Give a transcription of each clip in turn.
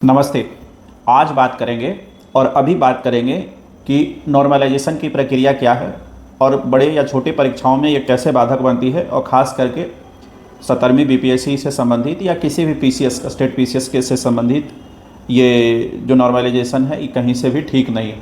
नमस्ते। आज बात करेंगे और अभी बात करेंगे कि नॉर्मलाइजेशन की प्रक्रिया क्या है और बड़े या छोटे परीक्षाओं में ये कैसे बाधक बनती है, और ख़ास करके 17वीं बीपीएससी से संबंधित या किसी भी पीसीएस स्टेट पीसीएस के से संबंधित ये जो नॉर्मलाइजेशन है ये कहीं से भी ठीक नहीं है।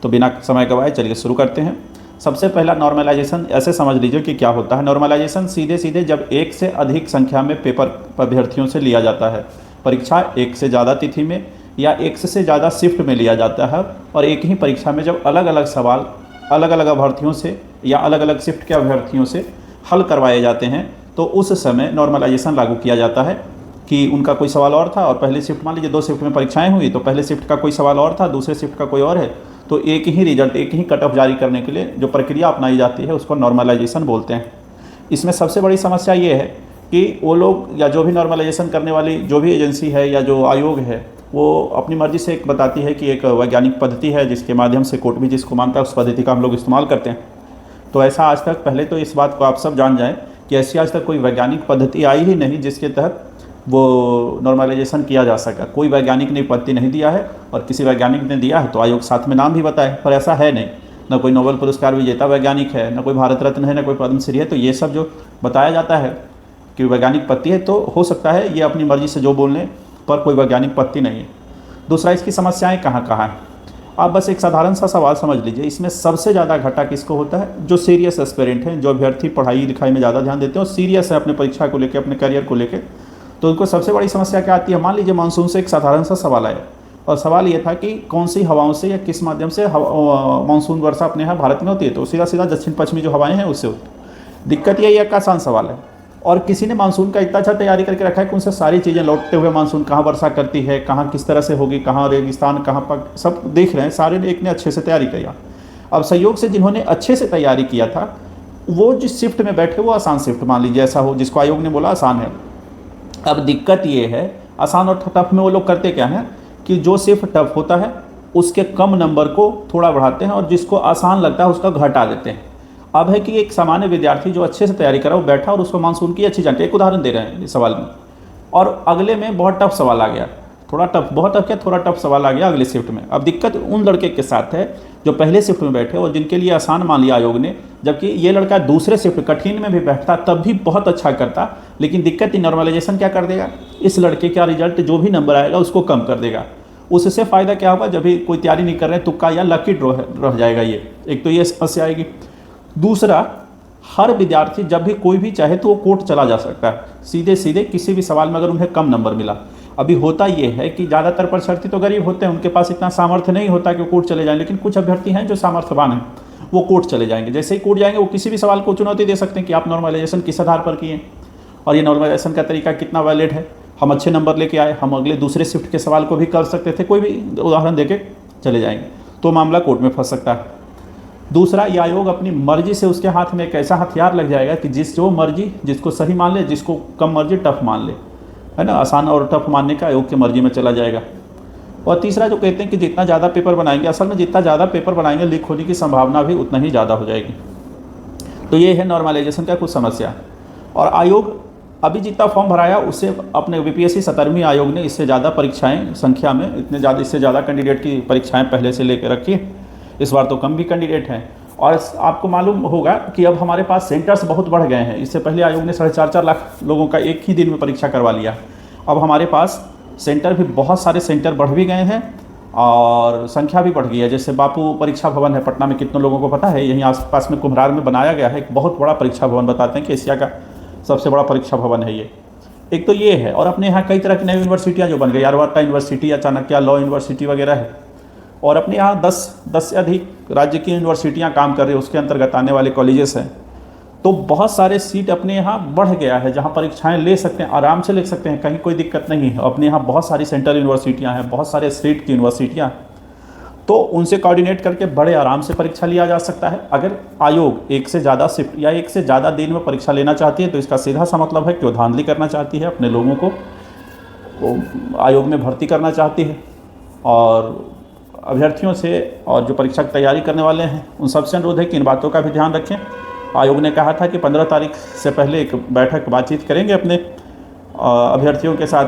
तो बिना समय गवाए चलिए शुरू करते हैं। सबसे पहला नॉर्मलाइजेशन ऐसे समझ लीजिए कि क्या होता है। नॉर्मलाइजेशन सीधे सीधे जब एक से अधिक संख्या में पेपर अभ्यर्थियों से लिया जाता है, परीक्षा एक से ज़्यादा तिथि में या एक से ज़्यादा शिफ्ट में लिया जाता है, और एक ही परीक्षा में जब अलग अलग सवाल अलग अलग अभ्यर्थियों से या अलग अलग शिफ्ट के अभ्यर्थियों से हल करवाए जाते हैं, तो उस समय नॉर्मलाइजेशन लागू किया जाता है कि उनका कोई सवाल और था और पहले शिफ्ट, मान लीजिए 2 शिफ्ट में परीक्षाएं हुई, तो पहले शिफ्ट का कोई सवाल और था, दूसरे शिफ्ट का कोई और है, तो एक ही रिजल्ट, एक ही कट ऑफ जारी करने के लिए जो प्रक्रिया अपनाई जाती है उसको नॉर्मलाइजेशन बोलते हैं। इसमें सबसे बड़ी समस्या ये है कि वो लोग या जो भी नॉर्मलाइजेशन करने वाली जो भी एजेंसी है या जो आयोग है, वो अपनी मर्ज़ी से एक बताती है कि एक वैज्ञानिक पद्धति है जिसके माध्यम से कोर्ट भी जिसको मानता है उस पद्धति का हम लोग इस्तेमाल करते हैं। तो ऐसा आज तक, पहले तो इस बात को आप सब जान जाएं कि ऐसी आज तक कोई वैज्ञानिक पद्धति आई ही नहीं जिसके तहत वो नॉर्मलाइजेशन किया जा सका। कोई वैज्ञानिक ने पद्धति नहीं दिया है, और किसी वैज्ञानिक ने दिया है तो आयोग साथ में नाम भी बताए, पर ऐसा है नहीं। न कोई नोबेल पुरस्कार विजेता वैज्ञानिक है, न कोई भारत रत्न है, न कोई पद्मश्री है। तो ये सब जो बताया जाता है कि वैज्ञानिक पत्ती है, तो हो सकता है ये अपनी मर्जी से जो बोलने पर कोई वैज्ञानिक पत्ती नहीं है। दूसरा, इसकी समस्याएं कहाँ कहाँ हैं। आप बस एक साधारण सा सवाल समझ लीजिए, इसमें सबसे ज़्यादा घाटा किसको होता है? जो सीरियस एस्पिरेंट हैं, जो अभ्यर्थी पढ़ाई लिखाई में ज़्यादा ध्यान देते हैं और सीरियस है अपने परीक्षा को लेकर, अपने करियर को लेकर, तो उनको सबसे बड़ी समस्या क्या आती है? मान लीजिए मानसून से एक साधारण सा सवाल आया, और सवाल ये था कि कौन सी हवाओं से या किस माध्यम से मानसून वर्षा अपने यहाँ भारत में होती है, तो सीधा सीधा दक्षिण पश्चिमी जो हवाएँ हैं उससे होती है। दिक्कत ये एक आसान सवाल है, और किसी ने मानसून का इतना अच्छा तैयारी करके रखा है कि उनसे सारी चीज़ें लौटते हुए मानसून कहाँ वर्षा करती है, कहाँ किस तरह से होगी, कहाँ रेगिस्तान, कहाँ पर सब देख रहे हैं, सारे ने एक ने अच्छे से तैयारी किया। अब संयोग से जिन्होंने अच्छे से तैयारी किया था वो जिस शिफ्ट में बैठे वो आसान शिफ्ट मान लीजिए ऐसा हो, जिसको आयोग ने बोला आसान है। अब दिक्कत ये है, आसान और टफ में वो लोग करते क्या हैं कि जो शिफ्ट टफ होता है उसके कम नंबर को थोड़ा बढ़ाते हैं और जिसको आसान लगता है उसका घटा देते हैं। अब है कि एक सामान्य विद्यार्थी जो अच्छे से तैयारी करा वो बैठा और उसको मानसून की अच्छी जानकारी, एक उदाहरण दे रहे हैं इस सवाल में, और अगले में बहुत टफ सवाल आ गया, थोड़ा टफ, बहुत टफ क्या, थोड़ा टफ सवाल आ गया अगले शिफ्ट में। अब दिक्कत उन लड़के के साथ है जो पहले शिफ्ट में बैठे और जिनके लिए आसान मान लिया आयोग ने, जबकि ये लड़का दूसरे शिफ्ट कठिन में भी बैठता तब भी बहुत अच्छा करता। लेकिन दिक्कत ही नॉर्मलाइजेशन क्या कर देगा, इस लड़के का रिजल्ट जो भी नंबर आएगा उसको कम कर देगा। उससे फ़ायदा क्या होगा, जब भी कोई तैयारी नहीं कर रहे तुक्का या लकी ड्रॉ रह जाएगा। ये एक तो ये समस्या आएगी। दूसरा, हर विद्यार्थी जब भी कोई भी चाहे तो वो कोर्ट चला जा सकता है सीधे सीधे किसी भी सवाल में, अगर उन्हें कम नंबर मिला। अभी होता ये है कि ज़्यादातर परीक्षार्थी तो गरीब होते हैं, उनके पास इतना सामर्थ्य नहीं होता कि वो कोर्ट चले जाएं, लेकिन कुछ अभ्यर्थी हैं जो सामर्थ्यवान हैं, वो कोर्ट चले जाएंगे। जैसे ही कोर्ट जाएंगे वो किसी भी सवाल को चुनौती दे सकते हैं कि आप नॉर्मलाइजेशन किस आधार पर किए, और ये नॉर्मलाइजेशन का तरीका कितना वैलिड है। हम अच्छे नंबर लेके आए, हम अगले दूसरे शिफ्ट के सवाल को भी कर सकते थे, कोई भी उदाहरण देके चले जाएंगे, तो मामला कोर्ट में फंस सकता है। दूसरा, ये आयोग अपनी मर्जी से, उसके हाथ में एक ऐसा हथियार लग जाएगा कि जो मर्जी जिसको सही मान ले, जिसको कम मर्जी टफ मान ले, है ना, आसान और टफ मानने का आयोग की मर्जी में चला जाएगा। और तीसरा, जो कहते हैं कि जितना ज़्यादा पेपर बनाएंगे, असल में जितना ज़्यादा पेपर बनाएंगे लीक होने की संभावना भी उतना ही ज़्यादा हो जाएगी। तो ये है नॉर्मलाइजेशन का कुछ समस्या। और आयोग अभी जितना फॉर्म भराया उससे अपने बीपीएससी 17वीं आयोग ने इससे ज़्यादा परीक्षाएँ संख्या में, इससे ज़्यादा कैंडिडेट की परीक्षाएँ पहले से लेकर रखी। इस बार तो कम भी कैंडिडेट हैं। और आपको मालूम होगा कि अब हमारे पास सेंटर्स बहुत बढ़ गए हैं। इससे पहले आयोग ने 4.5 लाख लोगों का एक ही दिन में परीक्षा करवा लिया। अब हमारे पास सेंटर भी, बहुत सारे सेंटर बढ़ भी गए हैं और संख्या भी बढ़ गई है। जैसे बापू परीक्षा भवन है पटना में, कितने लोगों को पता है? यहीं आसपास में कुम्हरार में बनाया गया है एक बहुत बड़ा परीक्षा भवन, बताते हैं कि एशिया का सबसे बड़ा परीक्षा भवन है ये। एक तो ये है, और अपने यहाँ कई तरह की नई यूनिवर्सिटियाँ जो बन गई, आर्यभट्ट यूनिवर्सिटी या चाणक्य लॉ यूनिवर्सिटी वगैरह है, और अपने यहाँ 10 से अधिक राज्य की यूनिवर्सिटियाँ काम कर रही है, उसके अंतर्गत आने वाले कॉलेजेस हैं। तो बहुत सारे सीट अपने यहाँ बढ़ गया है जहाँ परीक्षाएं ले सकते हैं, आराम से ले सकते हैं, कहीं कोई दिक्कत नहीं है। अपने यहाँ बहुत सारी सेंट्रल यूनिवर्सिटियाँ हैं, बहुत सारे स्टेट की यूनिवर्सिटियाँ, तो उनसे कोऑर्डिनेट करके बड़े आराम से परीक्षा लिया जा सकता है। अगर आयोग एक से ज़्यादा शिफ्ट या एक से ज़्यादा दिन में परीक्षा लेना चाहती है तो इसका सीधा सा मतलब है कि वो धांधली करना चाहती है, अपने लोगों को आयोग में भर्ती करना चाहती है। और अभ्यर्थियों से और जो परीक्षा की तैयारी करने वाले हैं उन सबसे अनुरोध है कि इन बातों का भी ध्यान रखें। आयोग ने कहा था कि 15 तारीख से पहले एक बैठक बातचीत करेंगे अपने अभ्यर्थियों के साथ,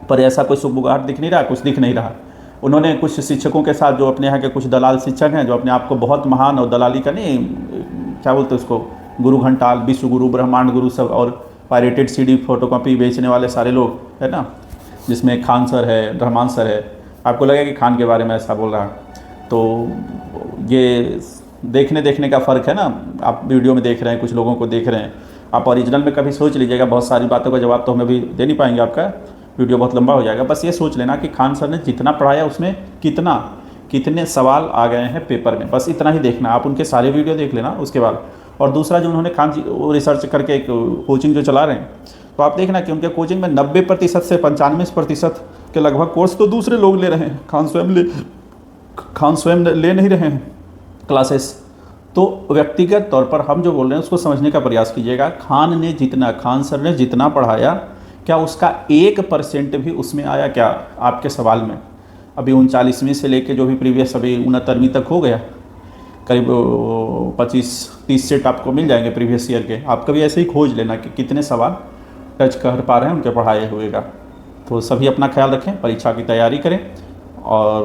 पर ऐसा कोई सुगबुगाहट दिख नहीं रहा, कुछ दिख नहीं रहा। उन्होंने कुछ शिक्षकों के साथ, जो अपने यहाँ के कुछ दलाल शिक्षक हैं, जो अपने आप को बहुत महान, और दलाली का नहीं, क्या बोलते हैं उसको, गुरु घंटाल, विश्व गुरु, ब्रह्मांड गुरु सब, और पायरेटेड सीडी फोटोकॉपी बेचने वाले सारे लोग है ना, जिसमें खान सर है, रहमान सर है। आपको लगेगा कि खान के बारे में ऐसा बोल रहा है, तो ये देखने का फ़र्क है ना। आप वीडियो में देख रहे हैं, कुछ लोगों को देख रहे हैं, आप ओरिजिनल में कभी सोच लीजिएगा। बहुत सारी बातों का जवाब तो हम अभी दे नहीं पाएंगे, आपका वीडियो बहुत लंबा हो जाएगा। बस ये सोच लेना कि खान सर ने जितना पढ़ाया उसमें कितने सवाल आ गए हैं पेपर में, बस इतना ही देखना। आप उनके सारे वीडियो देख लेना उसके बाद। और दूसरा, जो उन्होंने खान जी वो रिसर्च करके एक कोचिंग जो चला रहे हैं, तो आप देखना कि उनके कोचिंग में 90% से 95% के लगभग कोर्स तो दूसरे लोग ले रहे हैं, खान स्वयं ले नहीं रहे हैं क्लासेस। तो व्यक्तिगत तौर पर हम जो बोल रहे हैं उसको समझने का प्रयास कीजिएगा। खान सर ने जितना पढ़ाया, क्या उसका 1% भी उसमें आया क्या आपके सवाल में? अभी 39वीं से लेके जो भी प्रीवियस अभी 69वीं तक हो गया, करीब 25-30 सेट आपको मिल जाएंगे प्रीवियस ईयर के। आप कभी ऐसे ही खोज लेना कि कितने सवाल टच कर पा रहे हैं उनके पढ़ाए हुए का। तो सभी अपना ख्याल रखें, परीक्षा की तैयारी करें और